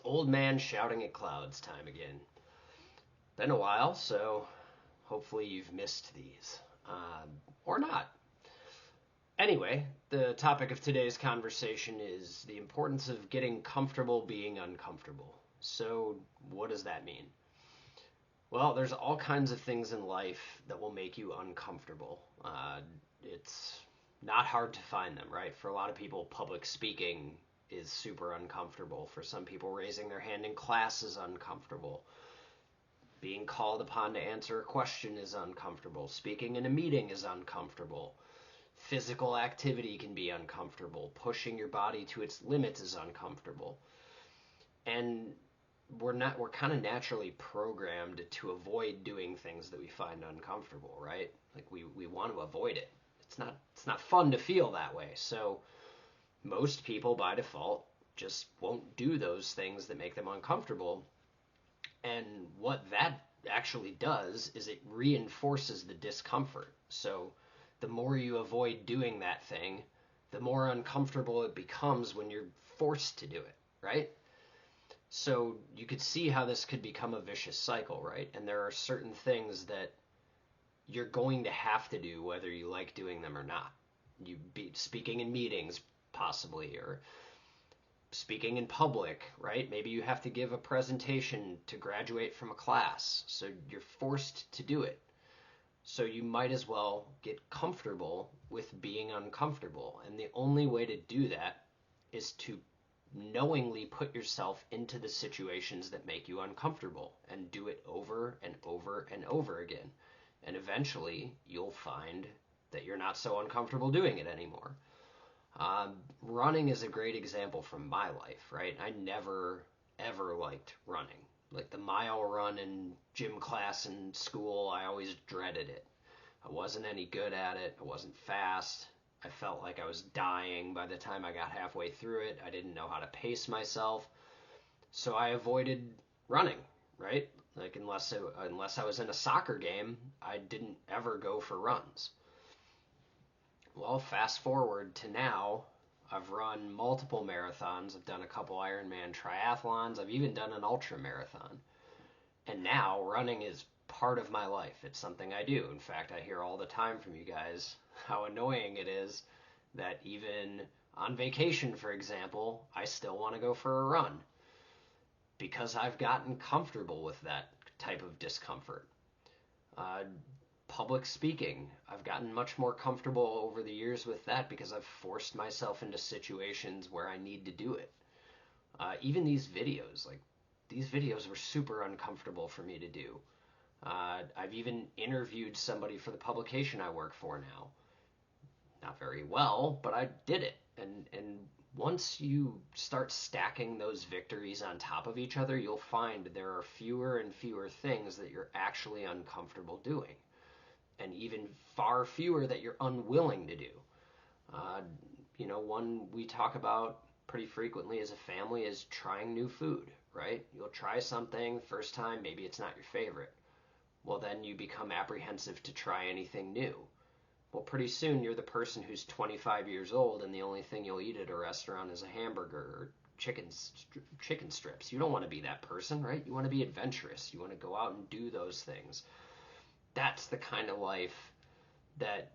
Old man shouting at clouds time again. Been a while, so hopefully you've missed these. Or not. Anyway, the topic of today's conversation is the importance of getting comfortable being uncomfortable. So, what does that mean? Well, there's all kinds of things in life that will make you uncomfortable. It's not hard to find them, right? For a lot of people, public speaking is super uncomfortable. For some people, raising their hand in class is uncomfortable. Being called upon to answer a question is uncomfortable. Speaking in a meeting is uncomfortable. Physical activity can be uncomfortable. Pushing your body to its limits is uncomfortable. And we're kind of naturally programmed to avoid doing things that we find uncomfortable, right? Like we want to avoid it. It's not fun to feel that way. So most people by default just won't do those things that make them uncomfortable. And what that actually does is it reinforces the discomfort. So the more you avoid doing that thing, the more uncomfortable it becomes when you're forced to do it, right? So you could see how this could become a vicious cycle, right? And there are certain things that you're going to have to do whether you like doing them or not. You be speaking in meetings, possibly, or speaking in public, right? Maybe you have to give a presentation to graduate from a class, so you're forced to do it. So you might as well get comfortable with being uncomfortable. And the only way to do that is to knowingly put yourself into the situations that make you uncomfortable and do it over and over and over again. And eventually you'll find that you're not so uncomfortable doing it anymore. Running is a great example from my life, right? I never, ever liked running. Like the mile run in gym class in school, I always dreaded it. I wasn't any good at it. I wasn't fast. I felt like I was dying by the time I got halfway through it. I didn't know how to pace myself. So I avoided running, right? Like unless I was in a soccer game, I didn't ever go for runs. Well, fast forward to now, I've run multiple marathons. I've done a couple Ironman triathlons. I've even done an ultra marathon. And now running is part of my life. It's something I do. In fact, I hear all the time from you guys how annoying it is that even on vacation, for example, I still want to go for a run because I've gotten comfortable with that type of discomfort. Public speaking, I've gotten much more comfortable over the years with that because I've forced myself into situations where I need to do it. Even these videos, like these videos were super uncomfortable for me to do. I've even interviewed somebody for the publication I work for now. Not very well, but I did it. And once you start stacking those victories on top of each other, you'll find there are fewer and fewer things that you're actually uncomfortable doing, and even far fewer that you're unwilling to do. One we talk about pretty frequently as a family is trying new food, right? You'll try something first time, maybe it's not your favorite. Well, then you become apprehensive to try anything new. Well, pretty soon you're the person who's 25 years old and the only thing you'll eat at a restaurant is a hamburger or chicken strips. You don't want to be that person, right? You want to be adventurous. You want to go out and do those things. That's the kind of life that,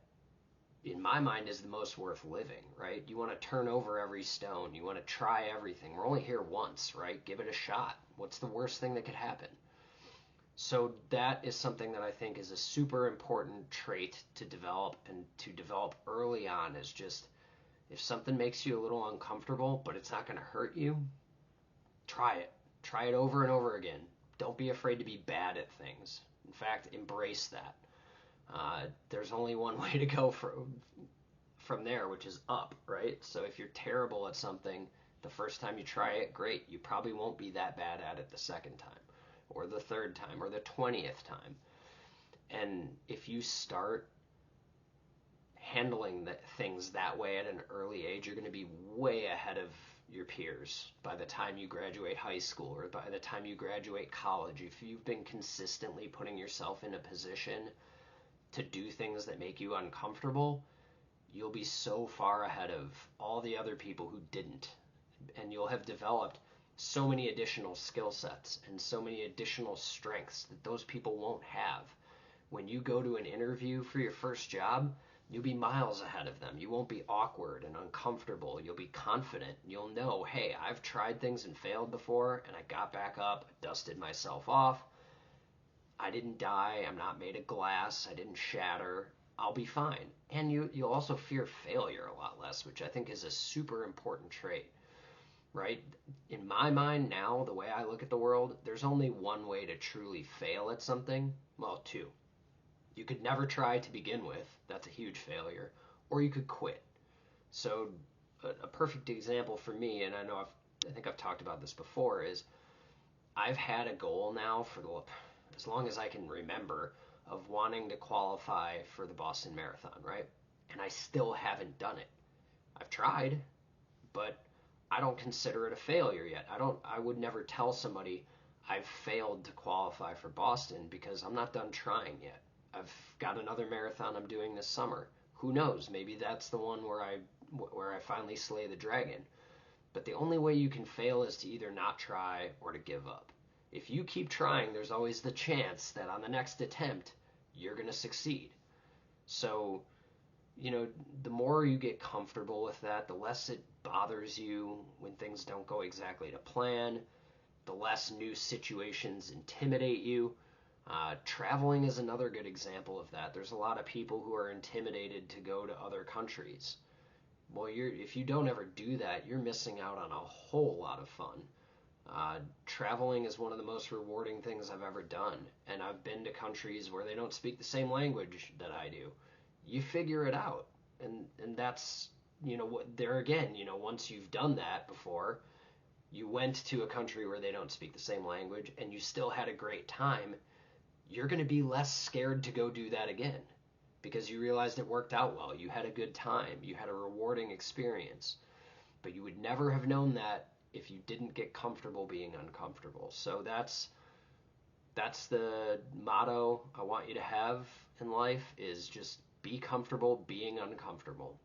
in my mind, is the most worth living, right? You want to turn over every stone. You want to try everything. We're only here once, right? Give it a shot. What's the worst thing that could happen? So that is something that I think is a super important trait to develop, and to develop early on, is just if something makes you a little uncomfortable, but it's not going to hurt you, try it. Try it over and over again. Don't be afraid to be bad at things. In fact, embrace that. There's only one way to go from there, which is up, right? So if you're terrible at something, the first time you try it, great. You probably won't be that bad at it the second time, or the third time, or the 20th time. And if you start handling things that way at an early age, you're going to be way ahead of your peers by the time you graduate high school or by the time you graduate college. If you've been consistently putting yourself in a position to do things that make you uncomfortable, you'll be so far ahead of all the other people who didn't. And you'll have developed so many additional skill sets and so many additional strengths that those people won't have. When you go to an interview for your first job, you'll be miles ahead of them. You won't be awkward and uncomfortable. You'll be confident. You'll know, hey, I've tried things and failed before, and I got back up, dusted myself off. I didn't die. I'm not made of glass. I didn't shatter. I'll be fine. And you'll also fear failure a lot less, which I think is a super important trait, right? In my mind now, the way I look at the world, there's only one way to truly fail at something. Well, two. You could never try to begin with. That's a huge failure. Or you could quit. So a perfect example for me, and I think I've talked about this before, is I've had a goal now for as long as I can remember of wanting to qualify for the Boston Marathon, right? And I still haven't done it. I've tried, but I don't consider it a failure yet. I would never tell somebody I've failed to qualify for Boston because I'm not done trying yet. I've got another marathon I'm doing this summer. Who knows? Maybe that's the one where I finally slay the dragon. But the only way you can fail is to either not try or to give up. If you keep trying, there's always the chance that on the next attempt, you're going to succeed. So, the more you get comfortable with that, the less it bothers you when things don't go exactly to plan, the less new situations intimidate you. Traveling is another good example of that. There's a lot of people who are intimidated to go to other countries. Well, if you don't ever do that, you're missing out on a whole lot of fun. Traveling is one of the most rewarding things I've ever done, and I've been to countries where they don't speak the same language that I do. You figure it out, and that's there again. Once you've done that before, you went to a country where they don't speak the same language, and you still had a great time. You're going to be less scared to go do that again because you realized it worked out well. You had a good time. You had a rewarding experience, but you would never have known that if you didn't get comfortable being uncomfortable. So that's the motto I want you to have in life, is just be comfortable being uncomfortable.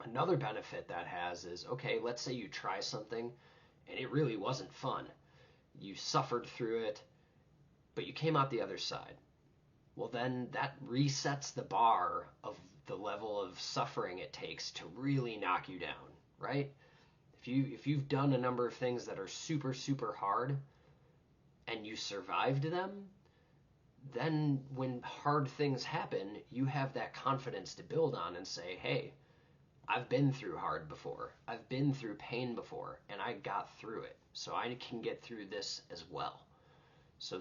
Another benefit that has is, okay, let's say you try something and it really wasn't fun. You suffered through it, but you came out the other side. Well, then that resets the bar of the level of suffering it takes to really knock you down, right? If you've done a number of things that are super, super hard and you survived them, then when hard things happen, you have that confidence to build on and say, hey, I've been through hard before. I've been through pain before, and I got through it. So I can get through this as well. So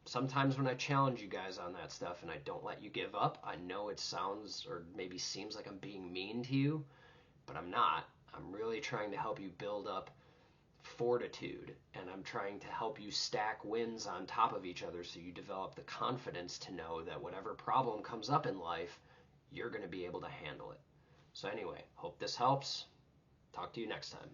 sometimes when I challenge you guys on that stuff and I don't let you give up, I know it sounds or maybe seems like I'm being mean to you, but I'm not. I'm really trying to help you build up fortitude, and I'm trying to help you stack wins on top of each other so you develop the confidence to know that whatever problem comes up in life, you're going to be able to handle it. So anyway, hope this helps. Talk to you next time.